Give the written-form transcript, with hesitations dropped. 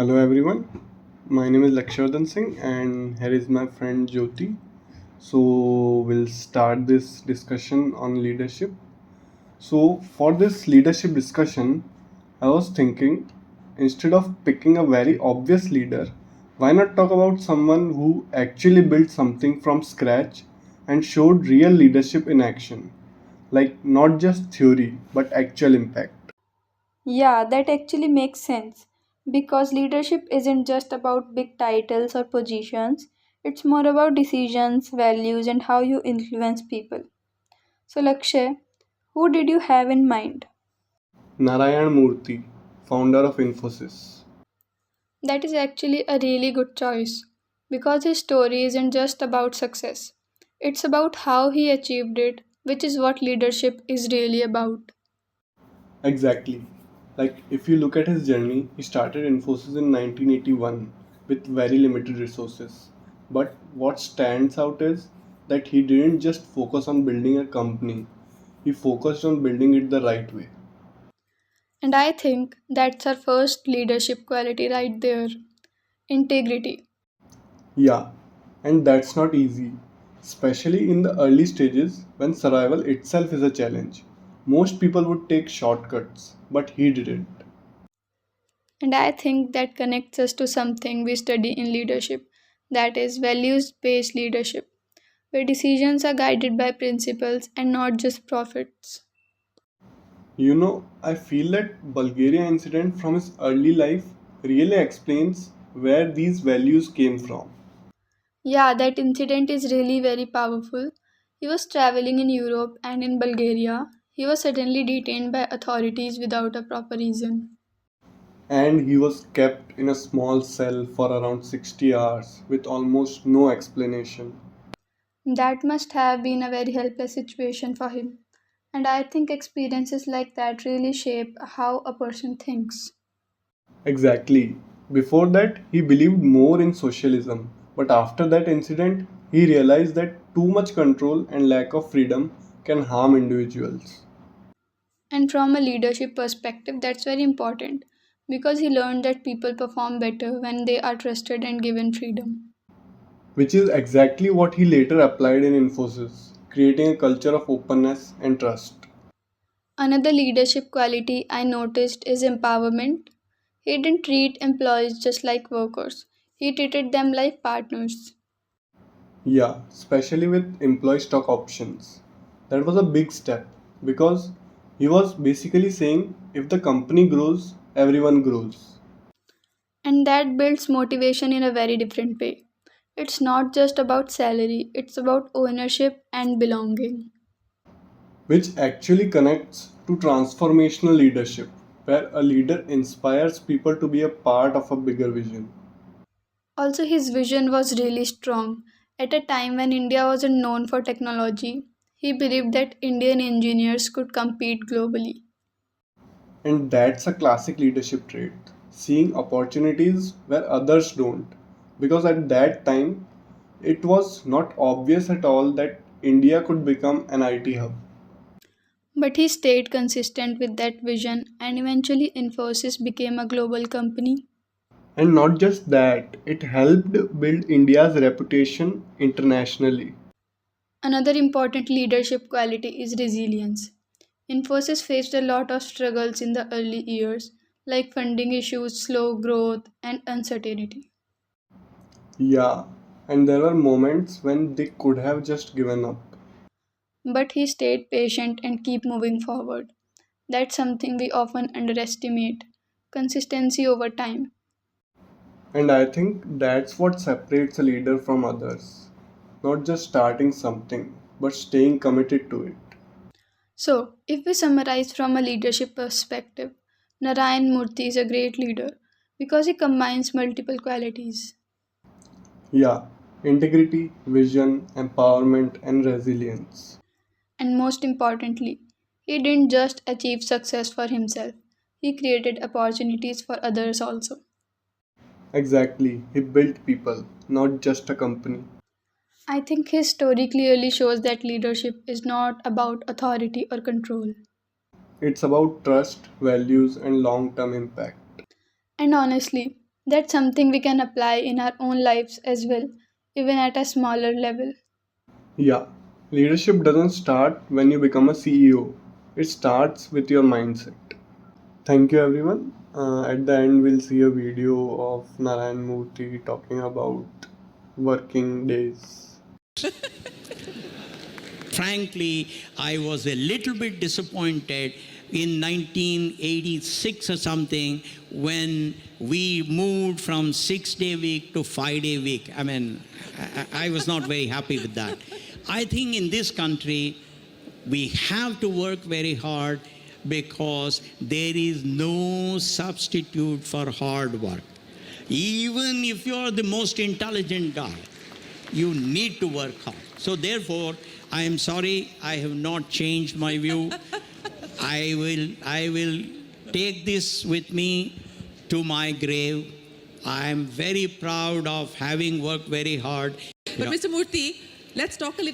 Hello everyone, my name is Lakshywardhan Singh and here is my friend Jyoti. So we'll start this discussion on leadership. So for this leadership discussion, I was thinking instead of picking a very obvious leader, why not talk about someone who actually built something from scratch and showed real leadership in action, like not just theory but actual impact. Yeah, that actually makes sense because leadership isn't just about big titles or positions, it's more about decisions, values, and how you influence people. So, Lakshay, who did you have in mind? Narayana Murthy, founder of Infosys. That is actually a really good choice because his story isn't just about success, it's about how he achieved it, which is what leadership is really about. Exactly. Like, if you look at his journey, he started Infosys in 1981 with very limited resources. But what stands out is that he didn't just focus on building a company, he focused on building it the right way. And I think that's our first leadership quality right there, integrity. Yeah, and that's not easy, especially in the early stages when survival itself is a challenge. Most people would take shortcuts, but he didn't. And I think that connects us to something we study in leadership, that is, values based leadership, where decisions are guided by principles and not just profits. I feel that Bulgaria incident from his early life really explains where these values came from. Yeah, that incident is really very powerful. He was traveling in Europe and in Bulgaria. He was suddenly detained by authorities without a proper reason. And he was kept in a small cell for around 60 hours with almost no explanation. That must have been a very helpless situation for him. And I think experiences like that really shape how a person thinks. Exactly. Before that, he believed more in socialism. But after that incident, he realized that too much control and lack of freedom can harm individuals. And from a leadership perspective, that's very important because he learned that people perform better when they are trusted and given freedom. Which is exactly what he later applied in Infosys, creating a culture of openness and trust. Another leadership quality I noticed is empowerment. He didn't treat employees just like workers, he treated them like partners. Yeah, especially with employee stock options. That was a big step because he was basically saying if the company grows, everyone grows. And that builds motivation in a very different way. It's not just about salary, it's about ownership and belonging. Which actually connects to transformational leadership, where a leader inspires people to be a part of a bigger vision. Also, his vision was really strong. At a time when India wasn't known for technology, he believed that Indian engineers could compete globally. And that's a classic leadership trait, seeing opportunities where others don't. Because at that time, it was not obvious at all that India could become an IT hub. But he stayed consistent with that vision, and eventually Infosys became a global company. And not just that, it helped build India's reputation internationally. Another important leadership quality is resilience. Infosys faced a lot of struggles in the early years, like funding issues, slow growth, and uncertainty. Yeah, and there were moments when they could have just given up. But he stayed patient and keep moving forward. That's something we often underestimate consistency over time. And I think that's what separates a leader from others. Not just starting something, but staying committed to it. So, if we summarize from a leadership perspective, Narayan Murthy is a great leader because he combines multiple qualities. Yeah, integrity, vision, empowerment, and resilience. And most importantly, he didn't just achieve success for himself, he created opportunities for others also. Exactly, he built people, not just a company. I think his story clearly shows that leadership is not about authority or control. It's about trust, values, and long term impact. And honestly, That's something we can apply in our own lives as well, even at a smaller level. Yeah, leadership doesn't start when you become a CEO, it starts with your mindset. Thank you, everyone. At the end, we'll see a video of Narayan Murthy talking about working days. Frankly, I was a little bit disappointed in 1986 or something when we moved from 6-day week to 5-day week. I mean, I was not very happy with that. I think in this country, we have to work very hard because there is no substitute for hard work. Even if you're the most intelligent guy, you need to work hard. So therefore, I am sorry, I have not changed my view. I will take this with me to my grave. I am very proud of having worked very hard. But Mr. Murthy, let's talk a little